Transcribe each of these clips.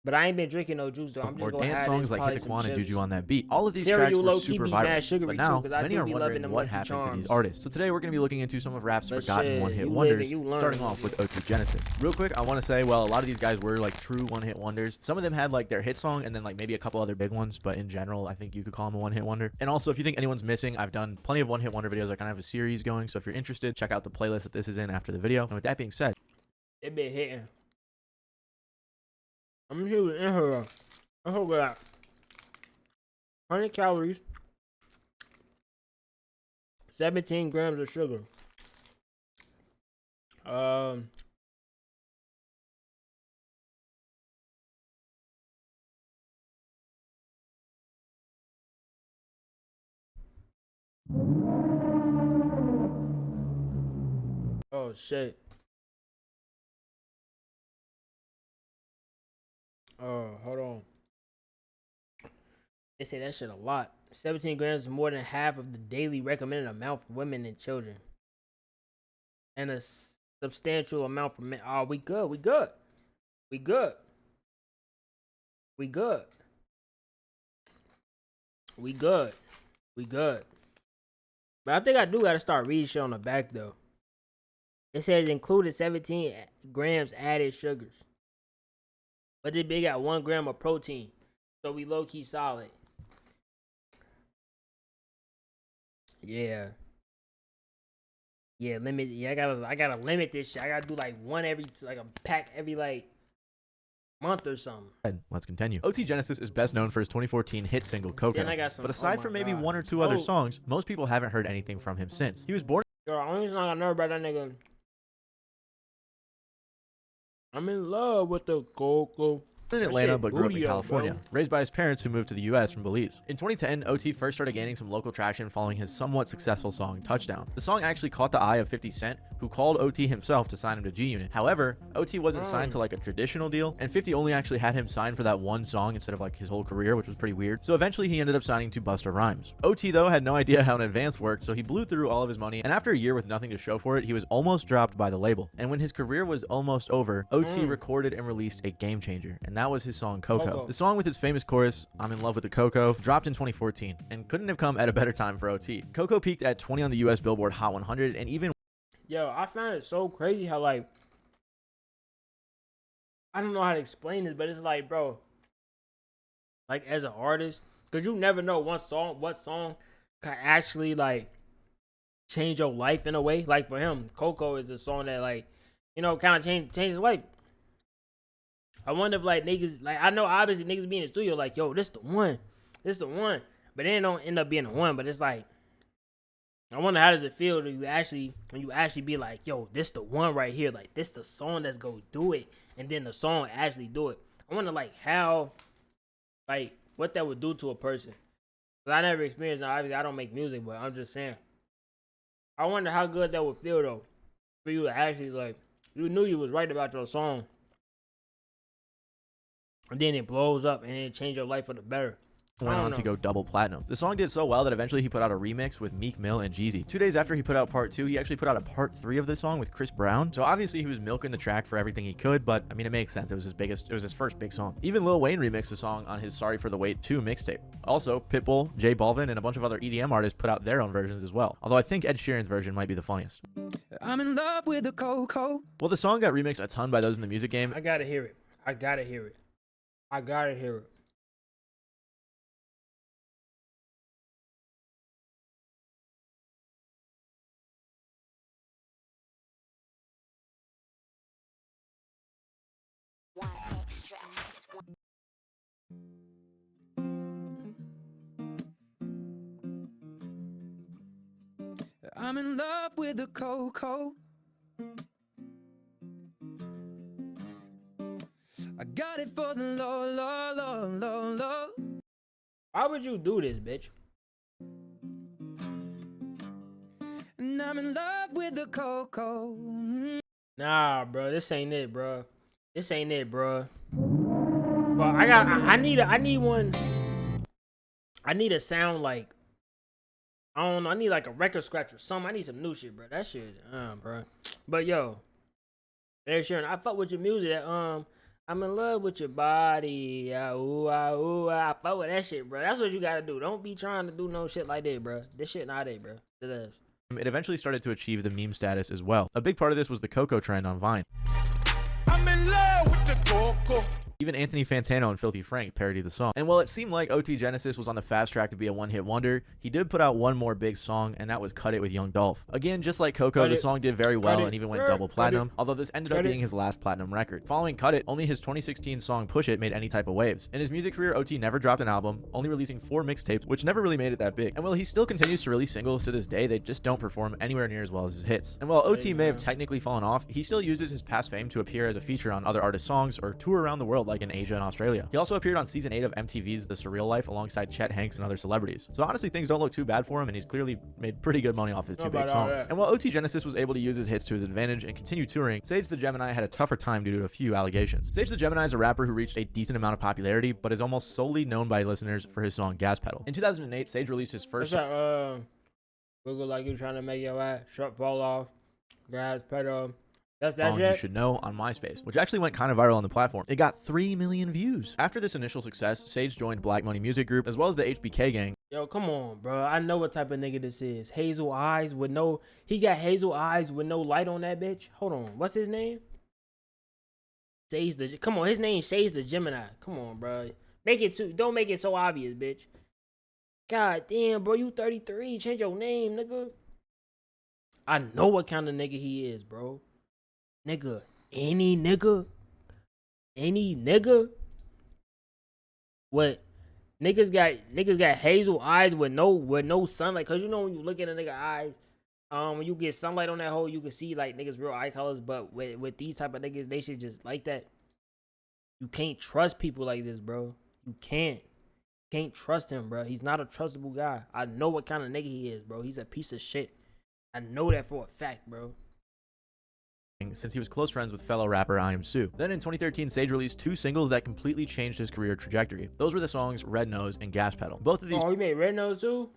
But I ain't been drinking no juice though. I'm or just gonna dance have songs this like probably Hit the some Quan and chips. Juju on that beat. All of these Cereal tracks were low-key super be viral, mad sugary but too, now 'cause I many do are be loving wondering them what Lucky happened to these Charms. artists. So today we're going to be looking into some of rap's But forgotten shit, one-hit you live wonders, it, you learn. starting off with O2 Genesis. Real quick, I want to say, well, a lot of these guys were like true one-hit wonders. Some of them had like their hit song and then like maybe a couple other big ones, but in general, I think you could call them a one-hit wonder. And also, if you think anyone's missing, I've done plenty of one-hit wonder videos. I kind of have a series going, so if you're interested, check out the playlist that this is in after the video. And with that being said, It been hitting. I'm gonna see what's in here. I hope that 100 calories, 17 grams of sugar. Um, oh shit. Oh, hold on. They say that shit a lot. 17 grams is more than half of the daily recommended amount for women and children, and a substantial amount for men. Oh, we good. We good. We good. We good. We good. We good. But I think I do gotta start reading shit on the back though. It says included 17 grams added sugars, but this big got 1 gram of protein, so we low key solid. Yeah. Yeah, limit. Yeah, I gotta limit this shit. I gotta do like one every, like a pack every like month or something. let's continue. OT Genesis is best known for his 2014 hit single Coco. Then I got some. But aside from maybe one or two other songs, most people haven't heard anything from him since. He was born Yo, only song I know about that nigga. I'm in love with the Coco. in Atlanta but grew up in California, raised by his parents who moved to the US from Belize. In 2010, OT first started gaining some local traction following his somewhat successful song Touchdown. The song actually caught the eye of 50 Cent, who called OT himself to sign him to G-Unit. However, OT wasn't signed to like a traditional deal, and 50 only actually had him signed for that one song instead of like his whole career, which was pretty weird. So eventually he ended up signing to Busta Rhymes. OT though had no idea how an advance worked, so he blew through all of his money, and after a year with nothing to show for it, he was almost dropped by the label. And when his career was almost over, OT recorded and released a game changer, and that was his song Coco. The song with his famous chorus, I'm in love with the Coco, dropped in 2014, and couldn't have come at a better time for OT. Coco peaked at 20 on the US Billboard Hot 100, and even Yo, I found it so crazy how like I don't know how to explain this, but it's like, bro, like as an artist, cause you never know what song can actually like change your life in a way. Like for him, Coco is a song that like, you know, kind of changed his life. I wonder if like niggas, like I know obviously niggas be in the studio like, yo, this the one, but then it don't end up being the one. But it's like, I wonder how does it feel when you actually be like, yo, this the one right here, like this the song that's gonna do it, and then the song actually do it. I wonder like how, like what that would do to a person. Cause I never experienced it. Obviously I don't make music, but I'm just saying. I wonder how good that would feel though, for you to actually like, you knew you was right about your song, and then it blows up and it changed your life for the better. went on to go double platinum. The song did so well that eventually he put out a remix with Meek Mill and Jeezy. 2 days after he put out part 2, he actually put out a part 3 of the song with Chris Brown. So obviously he was milking the track for everything he could, but I mean, it makes sense. It was his first big song. Even Lil Wayne remixed the song on his Sorry for the Wait 2 mixtape. Also, Pitbull, J Balvin, and a bunch of other EDM artists put out their own versions as well. Although I think Ed Sheeran's version might be the funniest. I'm in love with the Coco. Well, the song got remixed a ton by those in the music game. I gotta hear it. I gotta hear it. I gotta hear it. I'm in love with the Coco. I got it for the low, low, low, low, low. Why would you do this, bitch? And I'm in love with the Coco. Nah, bro, this ain't it, bro. This ain't it, bro. Well, I need one. I need a sound like, I don't know. I need like a record scratch or something. I need some new shit, bro. That shit, bro. But yo, Ed Sheeran, I fuck with your music. That I'm in love with your body. Ooh, ooh, I fuck with that shit, bro. That's what you gotta do. Don't be trying to do no shit like that, bro. This shit not it, bro. It is. It eventually started to achieve the meme status as well. A big part of this was the Coco trend on Vine. I'm in love with the Coco. Even Anthony Fantano and Filthy Frank parodied the song. And while it seemed like OT Genesis was on the fast track to be a one-hit wonder, he did put out one more big song, and that was Cut It with Young Dolph. Again, just like Coco, the song did very well and even went double platinum, although this ended up being his last platinum record. Following Cut It, only his 2016 song Push It made any type of waves. In his music career, OT never dropped an album, only releasing 4 mixtapes, which never really made it that big. And while he still continues to release singles to this day, they just don't perform anywhere near as well as his hits. And while OT may have technically fallen off, he still uses his past fame to appear as a feature on other artists' songs or tour around the world like in Asia and Australia. He also appeared on season 8 of MTV's The Surreal Life alongside Chet Hanks and other celebrities. So honestly, things don't look too bad for him, and he's clearly made pretty good money off his 2 big songs. And while OT Genesis was able to use his hits to his advantage and continue touring, Sage the Gemini had a tougher time due to a few allegations. Sage the Gemini is a rapper who reached a decent amount of popularity, but is almost solely known by listeners for his song Gas Pedal. In 2008, Sage released his first song. Look like you trying to make your ass shut fall off. Gas Pedal. That's that song You Should Know on MySpace, which actually went kind of viral on the platform. It got 3 million views. After this initial success, Sage joined Black Money Music Group as well as the HBK Gang. Yo, come on, bro. I know what type of nigga this is. Hazel eyes with no... He got hazel eyes with no light on that bitch. Hold on. What's his name? Sage the... Come on, his name Sage the Gemini. Come on, bro. Make it too... Don't make it so obvious, bitch. God damn, bro. You 33. Change your name, nigga. I know what kind of nigga he is, bro. Nigga, any nigga, what niggas got hazel eyes with no sunlight, cause you know when you look at a nigga eyes, when you get sunlight on that hole, you can see like niggas real eye colors. But with these type of niggas, they should just like that. You can't trust people like this, bro. You can't trust him, bro. He's not a trustable guy. I know what kind of nigga he is, bro. He's a piece of shit. I know that for a fact, bro. Since he was close friends with fellow rapper I Am Sue. Then in 2013, Sage released 2 singles that completely changed his career trajectory. Those were the songs Red Nose and Gas Pedal. Both of these... Oh, he made Red Nose too?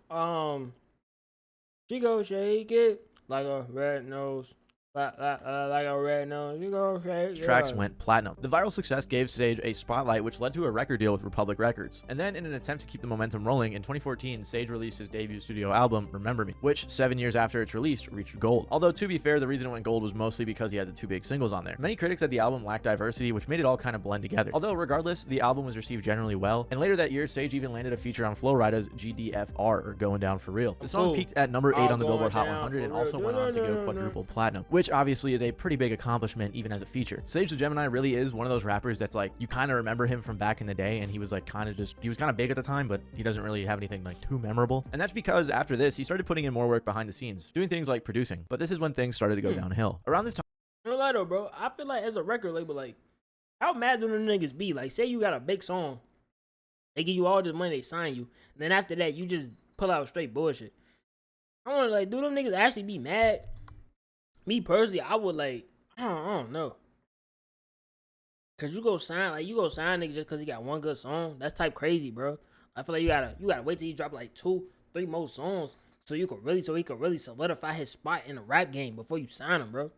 She go shake it like a red nose. Like a red nose. You go shake it. Tracks went platinum. The viral success gave Sage a spotlight, which led to a record deal with Republic Records. And then in an attempt to keep the momentum rolling, in 2014, Sage released his debut studio album, Remember Me, which 7 years after its release reached gold. Although to be fair, the reason it went gold was mostly because he had the 2 big singles on there. Many critics said the album lacked diversity, which made it all kind of blend together. Although regardless, the album was received generally well, and later that year, Sage even landed a feature on Flo Rida's GDFR, or Going Down For Real. The song peaked at number 8 on the Billboard Hot 100 and also went on to go quadruple platinum, which obviously is a pretty big accomplishment even as a feature. Sage the Gemini really is one of those rappers that's like, you kind of remember him from back in the day, and he was like he was kind of big at the time, but he doesn't really have anything like too memorable. And that's because after this, he started putting in more work behind the scenes, doing things like producing. But this is when things started to go downhill. Around this time, no lie though, bro, I feel like as a record label, like, how mad do the niggas be? Like, say you got a big song, they give you all this money, they sign you, and then after that, you just pull out straight bullshit. I want to, like, do them niggas actually be mad? Me personally, I would, like, I don't know. Cause you go sign niggas just cause he got one good song. That's type crazy, bro. I feel like you gotta wait till he drop like 2-3 more songs so he could really solidify his spot in the rap game before you sign him, bro.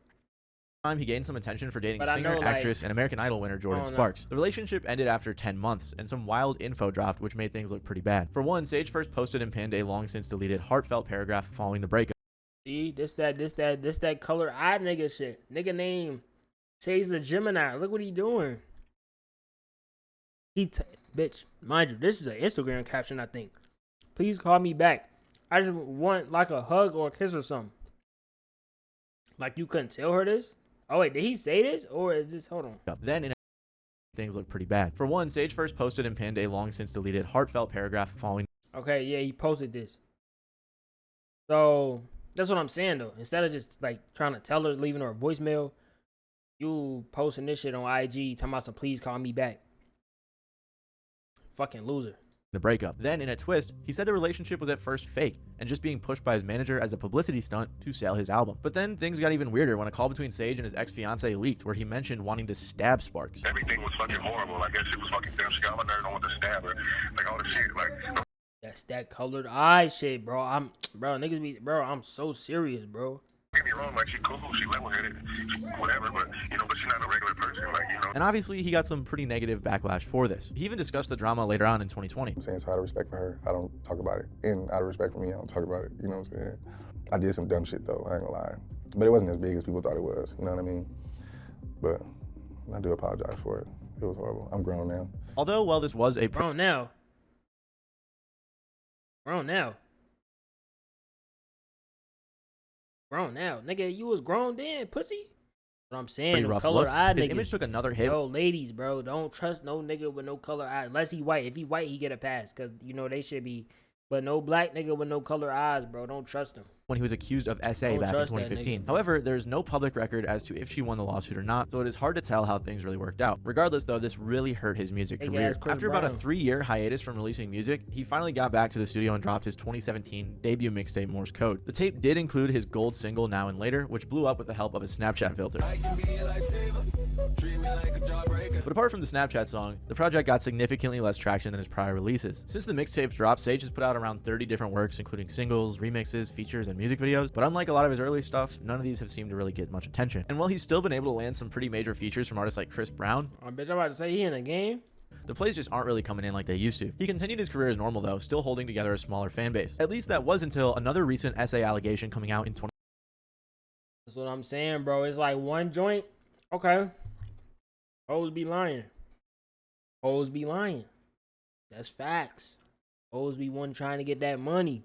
He gained some attention for dating singer, actress, and American Idol winner Jordan Sparks. The relationship ended after 10 months, and some wild info dropped, which made things look pretty bad. For one, Sage first posted and pinned a long since deleted heartfelt paragraph following the breakup. See, this that color eye nigga shit. Nigga name Sage the Gemini. Look what he doing. Bitch, mind you, this is an Instagram caption, I think. Please call me back. I just want like a hug or a kiss or something. Like, you couldn't tell her this? Oh wait, did he say this? Or is this, hold on. Then things look pretty bad. For one, Sage first posted and pinned a long since deleted heartfelt paragraph following. Okay, yeah, he posted this. So that's what I'm saying though. Instead of just like trying to tell her, leaving her a voicemail, you posting this shit on IG talking about some please call me back. Fucking loser. The breakup. Then in a twist, he said the relationship was at first fake and just being pushed by his manager as a publicity stunt to sell his album. But then things got even weirder when a call between Sage and his ex-fiance leaked, where he mentioned wanting to stab Sparks. Everything was fucking horrible. I guess it was fucking damn scavenger and I want to stab her. Like all the shit, like. That's that colored eye shit, bro. I'm so serious, bro. Don't get me wrong, like she cool, she level-headed, whatever, but she's not a regular person. like, you know. And obviously, he got some pretty negative backlash for this. He even discussed the drama later on in 2020. I'm saying, so out of respect for her, I don't talk about it. And out of respect for me, I don't talk about it. You know what I'm saying? I did some dumb shit though, I ain't gonna lie. But it wasn't as big as people thought it was, you know what I mean? But I do apologize for it. It was horrible. I'm grown now. Although, while this was a Grown now. Grown now. Grown now. Nigga, you was grown then, pussy. What I'm saying, pretty no rough color look, eye his niggas. image took another hit. Yo, ladies, bro, don't trust no nigga with no color eyes. Unless he white. If he white, he get a pass. Because, you know, they should be. But no black nigga with no color eyes, bro. Don't trust him. When he was accused of SA Don't back in trust that 2015. nigga. However, there's no public record as to if she won the lawsuit or not, so it is hard to tell how things really worked out. Regardless, though, this really hurt his music Big career. ass Chris After about a Brown. 3-year hiatus from releasing music, he finally got back to the studio and dropped his 2017 debut mixtape, Morse Code. The tape did include his gold single, Now and Later, which blew up with the help of a Snapchat filter. But apart from the Snapchat song, the project got significantly less traction than his prior releases. Since the mixtapes dropped, Sage has put out around 30 different works, including singles, remixes, features, and music videos, but unlike a lot of his early stuff, none of these have seemed to really get much attention. And while he's still been able to land some pretty major features from artists like Chris Brown, I bet I'm about to say he in a game. the plays just aren't really coming in like they used to. He continued his career as normal though, still holding together a smaller fan base. At least that was until another recent SA allegation coming out in That's what I'm saying, bro. It's like one joint. Okay. Hoes be lying. Hoes be lying. That's facts. Hoes be one trying to get that money.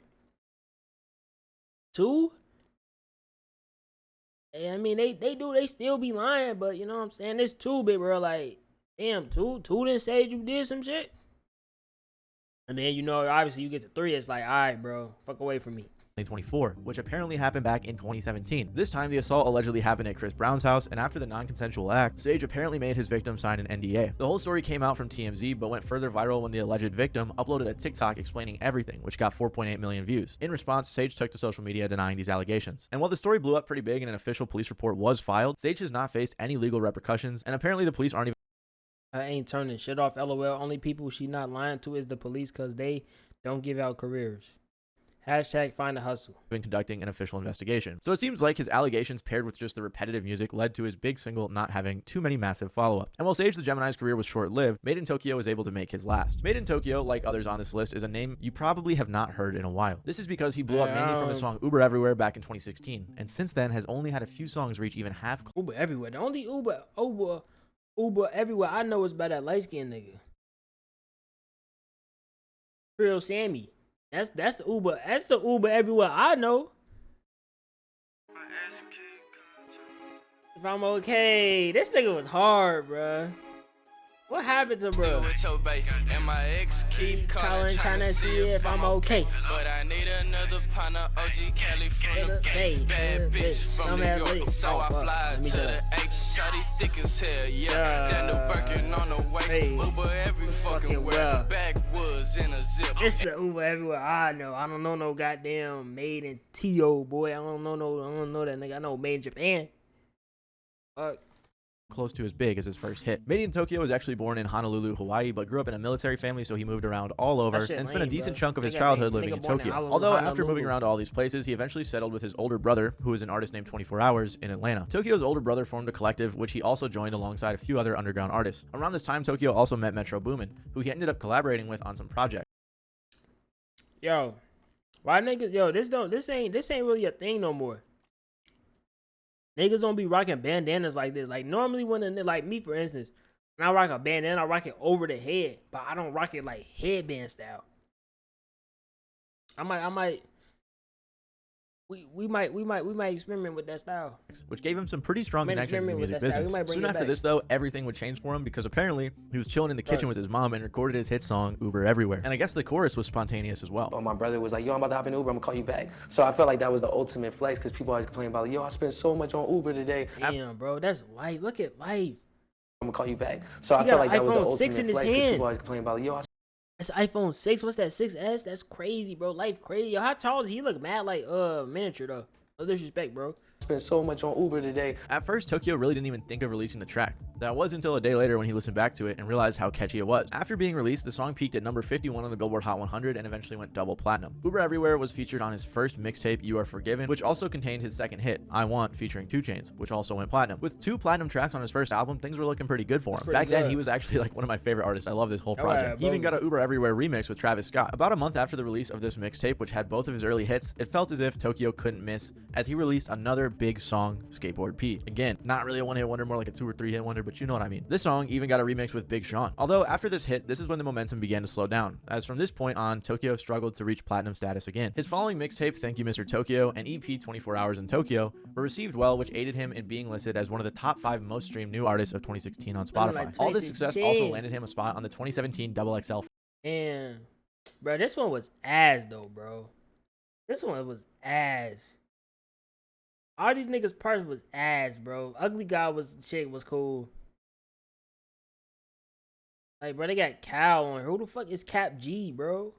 2? I mean, they still be lying, but you know what I'm saying? It's 2, big bro. Like, damn, 2 didn't say you did some shit. And then, you know, obviously you get to 3, it's like, all right, bro, fuck away from me. 2024, which apparently happened back in 2017. This time, the assault allegedly happened at Chris Brown's house, and after the non-consensual act, Sage apparently made his victim sign an NDA. The whole story came out from TMZ, but went further viral when the alleged victim uploaded a TikTok explaining everything, which got 4.8 million views. In response, Sage took to social media denying these allegations. And while the story blew up pretty big and an official police report was filed, Sage has not faced any legal repercussions, and apparently the police aren't even I ain't turning shit off, LOL. Only people she not lying to is the police because they don't give out careers. Hashtag find a hustle. conducting an official investigation. So it seems like his allegations paired with just the repetitive music led to his big single not having too many massive follow-ups. And while Sage the Gemini's career was short-lived, Made in Tokyo was able to make his last. Made in Tokyo, like others on this list, is a name you probably have not heard in a while. This is because he blew up mainly from his song Uber Everywhere back in 2016, and since then has only had a few songs reach even half. Uber everywhere. The only Uber everywhere I know is by that light-skinned nigga. Real Sammy. That's the Uber. That's the Uber everywhere I know. If I'm okay. This nigga was hard, bruh. What happened to bro? And my ex keep calling, trying to see if I'm okay. But I need another partner, OG Kelly from the Bay. Bad bitch from New York. So I fly to the H. Shawty thick as hell, yeah. That new Birkin on the waist. Uber every fucking where. Backwoods in a zip. It's the Uber everywhere I know. I don't know no goddamn Made in T.O. boy. I don't know that nigga. I know Made in Japan. Fuck. Close to as big as his first hit. Made in Tokyo was actually born in Honolulu, Hawaii, but grew up in a military family, so he moved around all over and spent a decent chunk of his childhood living in Tokyo. Although after moving around to all these places, he eventually settled with his older brother, who is an artist named 24 Hours, in Atlanta. Tokyo's older brother formed a collective, which he also joined alongside a few other underground artists. Around this time, Tokyo also met Metro Boomin, who he ended up collaborating with on some projects. Yo, why niggas? Yo, this ain't really a thing no more. Niggas don't be rocking bandanas like this. Like normally like me for instance, when I rock a bandana, I rock it over the head, but I don't rock it like headband style. We might experiment with that style, which gave him some pretty strong connections in the music business. Soon after this, though, everything would change for him because apparently he was chilling in the kitchen with his mom and recorded his hit song Uber Everywhere. And I guess the chorus was spontaneous as well. My brother was like, yo, I'm about to hop in Uber, I'm gonna call you back. So I felt like that was the ultimate flex because people always complain about, yo, I spent so much on Uber today. Damn, bro, that's life. Look at life. I'm gonna call you back. So I felt like that was the ultimate flex because people always complain about, yo, that's iPhone 6. What's that 6S? That's crazy, bro. Life crazy. Yo, how tall is he? He look mad like miniature though. No disrespect, bro. Spent so much on Uber today. At first, Tokyo really didn't even think of releasing the track. That was until a day later when he listened back to it and realized how catchy it was. After being released, the song peaked at number 51 on the Billboard Hot 100 and eventually went double platinum. Uber Everywhere was featured on his first mixtape, You Are Forgiven, which also contained his second hit, I Want, featuring 2 Chainz, which also went platinum. With 2 platinum tracks on his first album, things were looking pretty good for him. Back then, he was actually like one of my favorite artists. I love this whole project. He even got a Uber Everywhere remix with Travis Scott. About a month after the release of this mixtape, which had both of his early hits, it felt as if Tokyo couldn't miss, as he released another big song, Skateboard P. Again, not really a one-hit wonder, more like a 2 or 3 hit wonder, but you know what I mean. This song even got a remix with Big Sean. Although after this hit, this is when the momentum began to slow down, as from this point on, Tokyo struggled to reach platinum status again. His following mixtape, Thank You Mr. Tokyo, and EP 24 Hours in Tokyo were received well, which aided him in being listed as one of the top 5 most streamed new artists of 2016 on Spotify. Like all this success also landed him a spot on the 2017 XXL. And bro, this one was ass though, bro. This one was ass. All these niggas' parts was ass, bro. Ugly God was cool. Like, bro, they got Cal on. Who the fuck is Cap G, bro?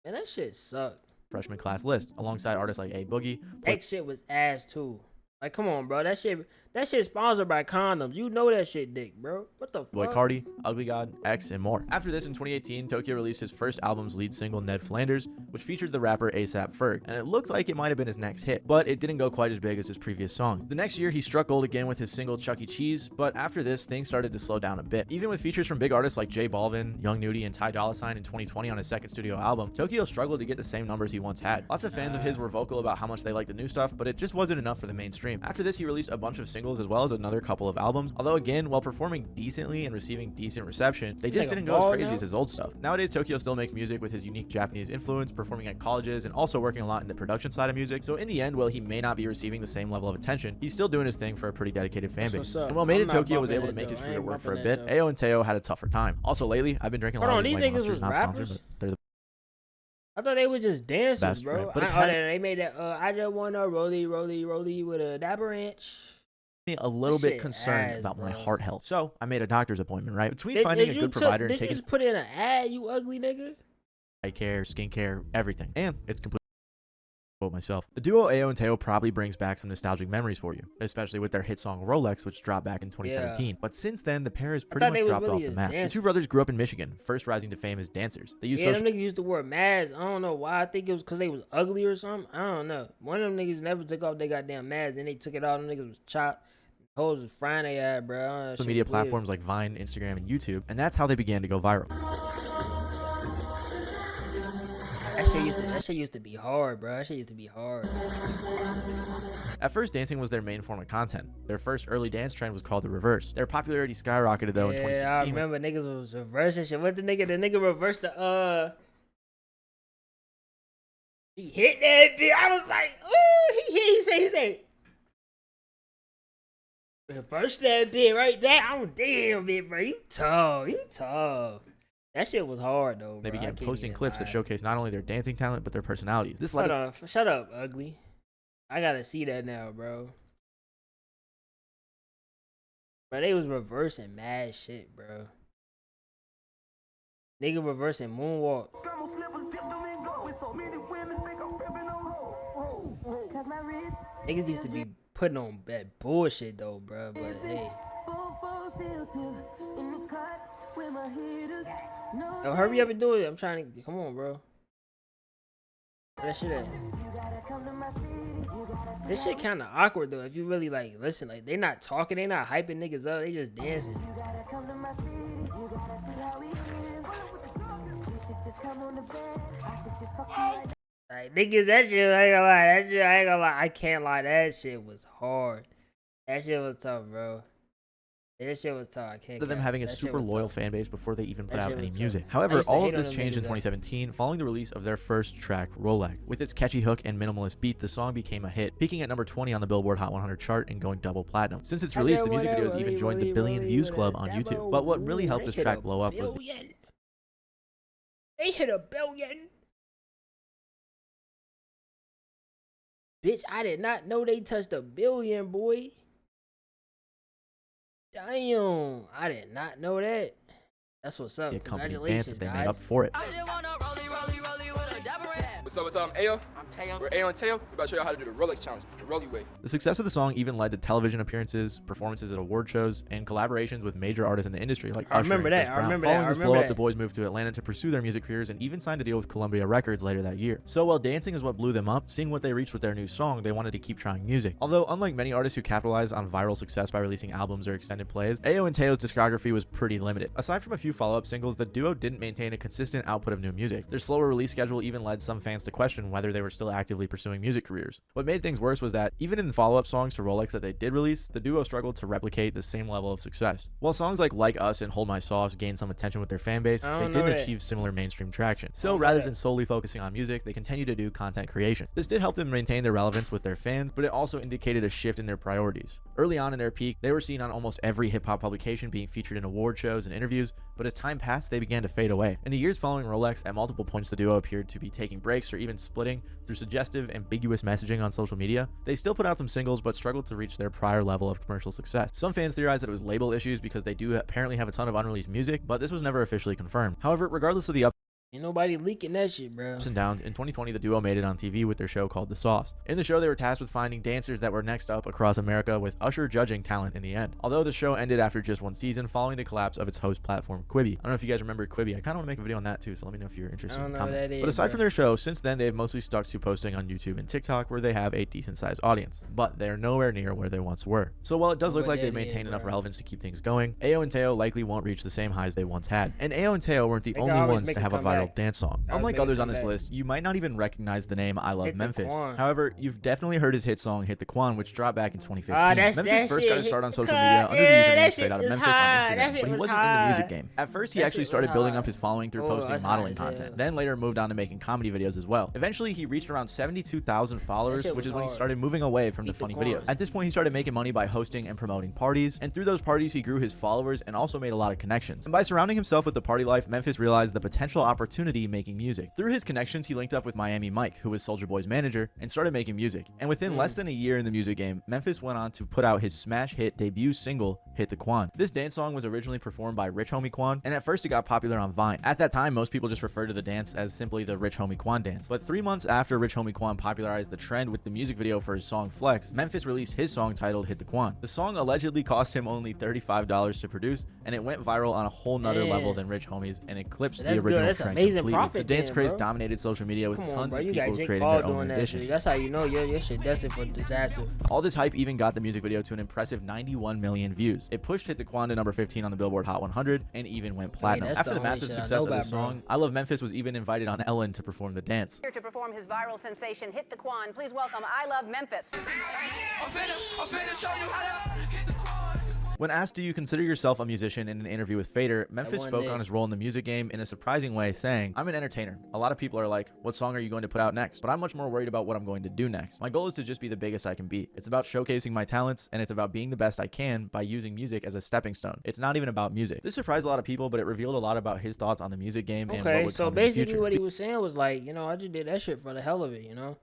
Man, that shit sucked. Freshman class list, alongside artists like A Boogie. That shit was ass too. Like, come on, bro. That shit sponsored by condoms. You know that shit, dick, bro. What the fuck? Boy Cardi, Ugly God, X, and more. After this, in 2018, Tokyo released his first album's lead single, Ned Flanders, which featured the rapper A$AP Ferg, and it looked like it might have been his next hit, but it didn't go quite as big as his previous song. The next year, he struck gold again with his single Chuck E. Cheese, but after this, things started to slow down a bit. Even with features from big artists like J Balvin, Young Nudy, and Ty Dolla $ign in 2020 on his second studio album, Tokyo struggled to get the same numbers he once had. Lots of fans of his were vocal about how much they liked the new stuff, but it just wasn't enough for the mainstream. After this, he released a bunch of singles as well as another couple of albums, although again, while performing decently and receiving decent reception, they just didn't go as crazy as his old stuff. Nowadays, Tokyo still makes music with his unique Japanese influence, performing at colleges and also working a lot in the production side of music, so in the end, while he may not be receiving the same level of attention, he's still doing his thing for a pretty dedicated fan base. And while Made in Tokyo was able to make his career work for a bit, Ayo and Teo had a tougher time. Also lately, I've been drinking a lot of these niggas was not rappers? sponsored, but they're the I thought they were just dancers, best, bro. right? But it's they made that I just wanna rollie with a dapper ranch. A little bit Shit concerned ass, about my bro. heart health, so I made a doctor's appointment. Right between finding a good provider and Did you taking just put in an ad, you ugly nigga? eye care, skincare, everything, and it's completely myself. The duo Ayo and Teo probably brings back some nostalgic memories for you, especially with their hit song Rolex, which dropped back in 2017. Yeah. But since then, the pair has pretty much dropped off the map. The two brothers grew up in Michigan, first rising to fame as dancers. They used them niggas used to wear masks. I don't know why. I think it was because they was ugly or something. I don't know. One of them niggas never took off their goddamn mask. Then they took it off. Them niggas was chopped. Hoes was frying their ass, bro. Social media platforms like Vine, Instagram, and YouTube, and that's how they began to go viral. That shit used to be hard, bro. That shit used to be hard. At first, dancing was their main form of content. Their first early dance trend was called the reverse. Their popularity skyrocketed though in 2016. I remember niggas was reversing shit. What the nigga reversed the he hit that bitch. I was like, ooh, he said reverse that bitch right back. I'm damn bitch, bro. You tough. That shit was hard though. They began posting clips that showcase not only their dancing talent but their personalities. This led Shut up, ugly. I gotta see that now, bro. Bro, they was reversing mad shit, bro. Nigga reversing moonwalk. Niggas used to be putting on that bullshit though, bro. But hey. Yo, hurry up and do it. I'm trying to. Come on, bro. Where that shit at? This shit kind of awkward though. If you really like listen, like they not talking, they not hyping niggas up, they just dancing. Like niggas, that shit, I ain't gonna lie. That shit, I ain't gonna lie. I can't lie. That shit was hard. That shit was tough, bro. That shit was tough. I can't. Them having a super loyal fan base before they even put out any music. However, all of this changed in 2017 following the release of their first track, Rolex. With its catchy hook and minimalist beat, the song became a hit, peaking at number 20 on the Billboard Hot 100 chart and going double platinum. Since its release, the music videos even joined the billion views club on YouTube. But what really helped this track blow up was they hit a billion. Bitch, I did not know they touched a billion, boy. Damn, I did not know that. That's what's up. The company Congratulations, dance that they guys. made up for it. What's up, Ayo? I'm Teo. We're Ayo and Teo. We're about to show you how to do the Rolex challenge, the Rolly way. The success of the song even led to television appearances, performances at award shows, and collaborations with major artists in the industry like Usher and Chris Brown. Following this blow up, the boys moved to Atlanta to pursue their music careers and even signed a deal with Columbia Records later that year. So while dancing is what blew them up, seeing what they reached with their new song, they wanted to keep trying music. Although unlike many artists who capitalize on viral success by releasing albums or extended plays, Ayo and Teo's discography was pretty limited. Aside from a few follow-up singles, the duo didn't maintain a consistent output of new music. Their slower release schedule even led some fans to question whether they were still actively pursuing music careers. What made things worse was that even in the follow-up songs to Rolex that they did release, the duo struggled to replicate the same level of success. While songs like Us and Hold My Sauce gained some attention with their fan base, they didn't achieve similar mainstream traction. So rather than solely focusing on music, they continued to do content creation. This did help them maintain their relevance with their fans, but it also indicated a shift in their priorities. Early on in their peak, they were seen on almost every hip-hop publication, being featured in award shows and interviews, but as time passed, they began to fade away. In the years following Rolex, at multiple points the duo appeared to be taking breaks or even splitting through suggestive, ambiguous messaging on social media. They still put out some singles, but struggled to reach their prior level of commercial success. Some fans theorized that it was label issues because they do apparently have a ton of unreleased music, but this was never officially confirmed. However, regardless of the ain't nobody leaking that shit, bro. ups and downs, in 2020 the duo made it on TV with their show called The Sauce. In the show, they were tasked with finding dancers that were next up across America, with Usher judging talent in the end. Although the show ended after just one season following the collapse of its host platform Quibi. I don't know if you guys remember Quibi. I kind of want to make a video on that too, so let me know if you're interested in comments. But aside from their show, since then they've mostly stuck to posting on YouTube and TikTok, where they have a decent sized audience, but they're nowhere near where they once were. So while it does look like they've maintained enough relevance to keep things going, Ayo and Teo likely won't reach the same highs they once had. And Ayo and Teo weren't the only ones to have a viral dance song. Unlike others on this list, you might not even recognize the name I Love Memphis. However, you've definitely heard his hit song Hit the Quan, which dropped back in 2015. Memphis first got his start on social media under the username Straight Outta Memphis on Instagram, but he wasn't in the music game. At first, he actually started building up his following through posting modeling content, then later moved on to making comedy videos as well. Eventually, he reached around 72,000 followers, which is when he started moving away from the funny videos. At this point, he started making money by hosting and promoting parties, and through those parties, he grew his followers and also made a lot of connections. And by surrounding himself with the party life, Memphis realized the potential opportunity making music. Through his connections, he linked up with Miami Mike, who was Soulja Boy's manager, and started making music. And within less than a year in the music game, Memphis went on to put out his smash hit debut single, Hit the Quan. This dance song was originally performed by Rich Homie Quan, and at first it got popular on Vine. At that time, most people just referred to the dance as simply the Rich Homie Quan dance. But 3 months after Rich Homie Quan popularized the trend with the music video for his song Flex, Memphis released his song titled Hit the Quan. The song allegedly cost him only $35 to produce, and it went viral on a whole nother level than Rich Homie's and eclipsed the original trend completely. The dance craze dominated social media with tons of people creating their own edition. That's how you know your shit destined for disaster. All this hype even got the music video to an impressive 91 million views. It pushed Hit the Quan to number 15 on the Billboard Hot 100 and even went platinum. After the massive success of the song, I Love Memphis was even invited on Ellen to perform the dance. Here to perform his viral sensation, Hit the Quan, please welcome I Love Memphis. I'm finna show you how to hit the Quan. When asked, do you consider yourself a musician, in an interview with Fader, Memphis spoke on his role in the music game in a surprising way, saying, I'm an entertainer. A lot of people are like, what song are you going to put out next? But I'm much more worried about what I'm going to do next. My goal is to just be the biggest I can be. It's about showcasing my talents, and it's about being the best I can by using music as a stepping stone. It's not even about music. This surprised a lot of people, but it revealed a lot about his thoughts on the music game and what would come in the future. Basically what he was saying was like, you know, I just did that shit for the hell of it, you know?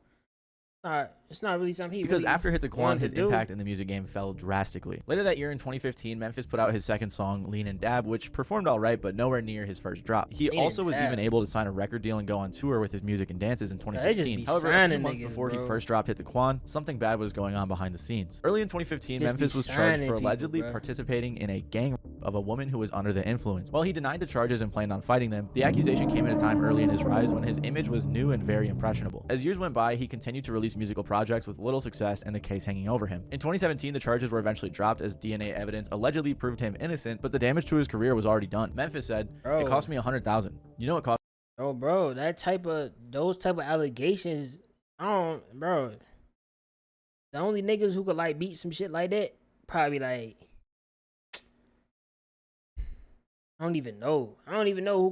It's not really something because after Hit the Quan, his impact in the music game fell drastically. Later that year in 2015, Memphis put out his second song, Lean and Dab, which performed alright, but nowhere near his first drop. He also was even able to sign a record deal and go on tour with his music and dances in 2016. However, a few months before he first dropped Hit the Quan, something bad was going on behind the scenes. Early in 2015, Memphis was charged for allegedly participating in a gang rape of a woman who was under the influence. While he denied the charges and planned on fighting them, the accusation came at a time early in his rise when his image was new and very impressionable. As years went by, he continued to release musical projects with little success and the case hanging over him. In 2017, the charges were eventually dropped as DNA evidence allegedly proved him innocent, but the damage to his career was already done. Memphis said, it cost me $100,000. You know it cost. Bro, those type of allegations, bro. The only niggas who could like beat some shit like that, probably like, I don't even know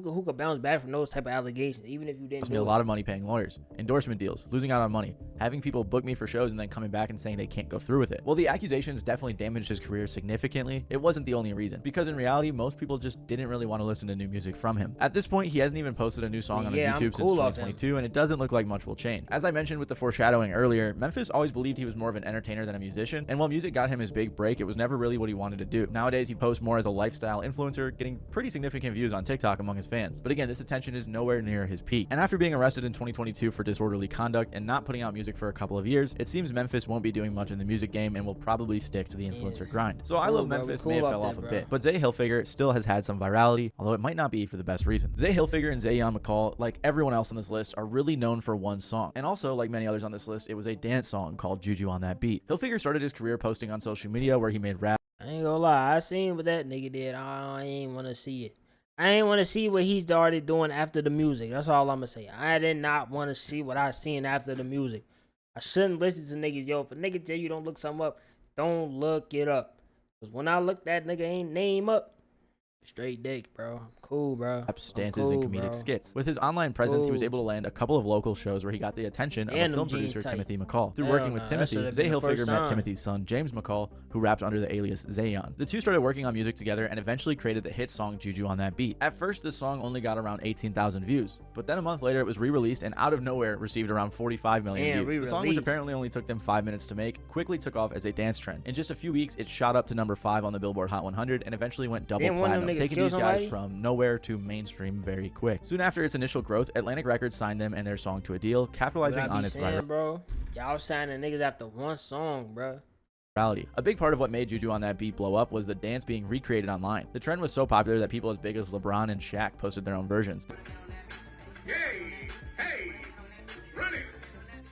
who could bounce back from those type of allegations, even if you didn't. Cost me a lot of money paying lawyers, endorsement deals, losing out on money, having people book me for shows and then coming back and saying they can't go through with it. Well, the accusations definitely damaged his career significantly. It wasn't the only reason, because in reality, most people just didn't really want to listen to new music from him. At this point, he hasn't even posted a new song on his YouTube since 2022, and it doesn't look like much will change. As I mentioned with the foreshadowing earlier, Memphis always believed he was more of an entertainer than a musician, and while music got him his big break, it was never really what he wanted to do. Nowadays, he posts more as a lifestyle influencer, getting pretty significant views on TikTok among his fans. But again, this attention is nowhere near his peak. And after being arrested in 2022 for disorderly conduct and not putting out music for a couple of years, it seems Memphis won't be doing much in the music game and will probably stick to the influencer grind. So I Love Memphis may have fell off a bit, but Zay Hilfiger still has had some virality, although it might not be for the best reason. Zay Hilfiger and Zayon McCall, like everyone else on this list, are really known for one song. And also, like many others on this list, it was a dance song called Juju on That Beat. Hilfiger started his career posting on social media where he made rap. I ain't gonna lie, I seen what that nigga did. I ain't wanna see it. I ain't wanna see what he started doing after the music. That's all I'm gonna say. I did not wanna see what I seen after the music. I shouldn't listen to niggas. Yo, if a nigga tell you don't look something up, don't look it up. Cause when I look that nigga ain't name up, straight dick, bro. I'm cool, bro. Stances and comedic skits. With his online presence, he was able to land a couple of local shows where he got the attention of film producer Timothy McCall. Through working with Timothy, Zay Hilfiger met Timothy's son, James McCall, who rapped under the alias Zayon. The two started working on music together and eventually created the hit song Juju on That Beat. At first, this song only got around 18,000 views, but then a month later, it was re-released and out of nowhere received around 45 million views. The song, which apparently only took them 5 minutes to make, quickly took off as a dance trend. In just a few weeks, it shot up to number 5 on the Billboard Hot 100 and eventually went double platinum, taking these guys from nowhere to mainstream very quick. Soon after its initial growth, Atlantic Records signed them and their song to a deal, capitalizing on its virality. Bro, y'all signing niggas after one song, bro. A big part of what made Juju on That Beat blow up was the dance being recreated online. The trend was so popular that people as big as LeBron and Shaq posted their own versions.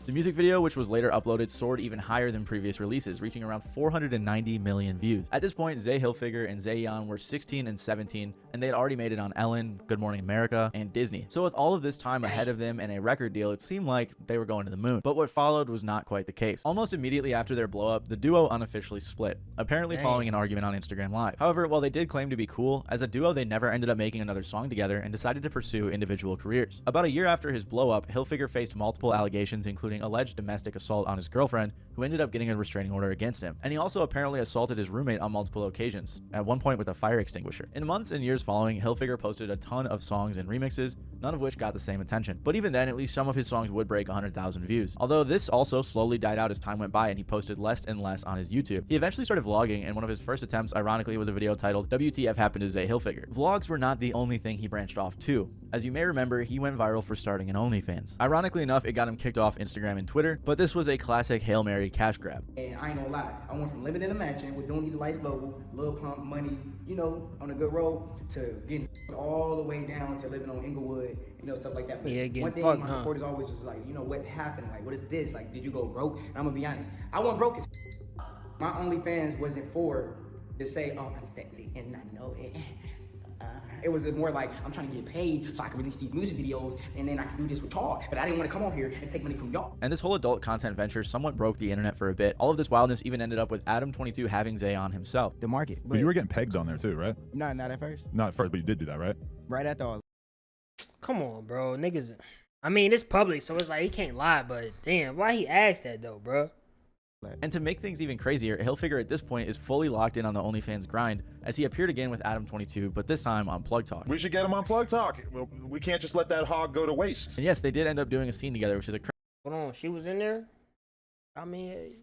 The music video, which was later uploaded, soared even higher than previous releases, reaching around 490 million views. At this point, Zay Hilfiger and Zayon were 16 and 17, and they had already made it on Ellen, Good Morning America, and Disney. So with all of this time ahead of them and a record deal, it seemed like they were going to the moon. But what followed was not quite the case. Almost immediately after their blow-up, the duo unofficially split, apparently following an argument on Instagram Live. However, while they did claim to be cool, as a duo they never ended up making another song together and decided to pursue individual careers. About a year after his blow-up, Hilfiger faced multiple allegations, including alleged domestic assault on his girlfriend, who ended up getting a restraining order against him. And he also apparently assaulted his roommate on multiple occasions, at one point with a fire extinguisher. In the months and years following, Hilfiger posted a ton of songs and remixes, none of which got the same attention. But even then, at least some of his songs would break 100,000 views. Although this also slowly died out as time went by and he posted less and less on his YouTube. He eventually started vlogging, and one of his first attempts, ironically, was a video titled WTF Happened to Zay Hilfiger. Vlogs were not the only thing he branched off to. As you may remember, he went viral for starting an OnlyFans. Ironically enough, it got him kicked off Instagram and Twitter, but this was a classic Hail Mary cash grab. And I ain't gonna lie, I went from living in a mansion with Don't Need the Lights Global, Lil Pump, money, you know, on a good road, to getting all the way down to living on Inglewood, you know, stuff like that. But yeah, getting one thing fucked, my supporters always was like, you know, what happened? Like, what is this? Like, did you go broke? And I'm gonna be honest, I wasn't broke as my OnlyFans wasn't for to say, oh, I'm sexy and I know it. It was more like, I'm trying to get paid so I can release these music videos and then I can do this with y'all. But I didn't want to come on here and take money from y'all. And this whole adult content venture somewhat broke the internet for a bit. All of this wildness even ended up with Adam22 having Zay on himself. The market. But you were getting pegged on there too, right? Not at first. Not at first, but you did do that, right? Right after all. Come on, bro. Niggas. I mean, it's public, so it's like he can't lie, but damn, why he asked that though, bro? And to make things even crazier, Hilfiger at this point is fully locked in on the OnlyFans grind, as he appeared again with Adam22, but this time on Plug Talk. We should get him on Plug Talk. We can't just let that hog go to waste. And yes, they did end up doing a scene together, which is a Hold on, she was in there? I mean,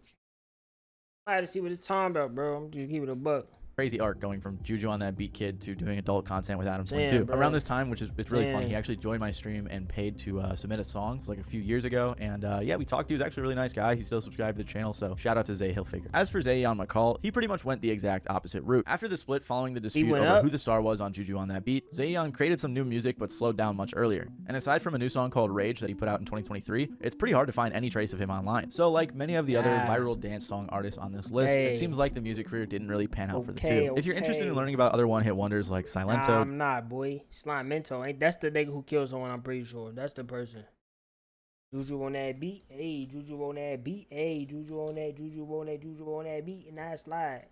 I had to see what it's talking about, bro. I'm just keep it a buck. Crazy arc going from Juju on That Beat kid to doing adult content with Adam22. Damn, Around this time, which is it's really funny, he actually joined my stream and paid to submit a song like a few years ago. And yeah, we talked. He was actually a really nice guy. He's still subscribed to the channel, so shout out to Zay Hilfiger. As for Zayon McCall, he pretty much went the exact opposite route. After the split following the dispute over who the star was on Juju on That Beat, Zayon created some new music but slowed down much earlier. And aside from a new song called Rage that he put out in 2023, it's pretty hard to find any trace of him online. So like many of the other viral dance song artists on this list, it seems like the music career didn't really pan out for the two. If you're interested in learning about other one-hit wonders like Silento. Nah, I'm not, boy. Slimento. Ain't that's the nigga who killed someone, I'm pretty sure. That's the person. Juju on that beat. Hey, Juju on that beat. Hey, Juju on that, Juju on that, Juju on that beat. And I slide.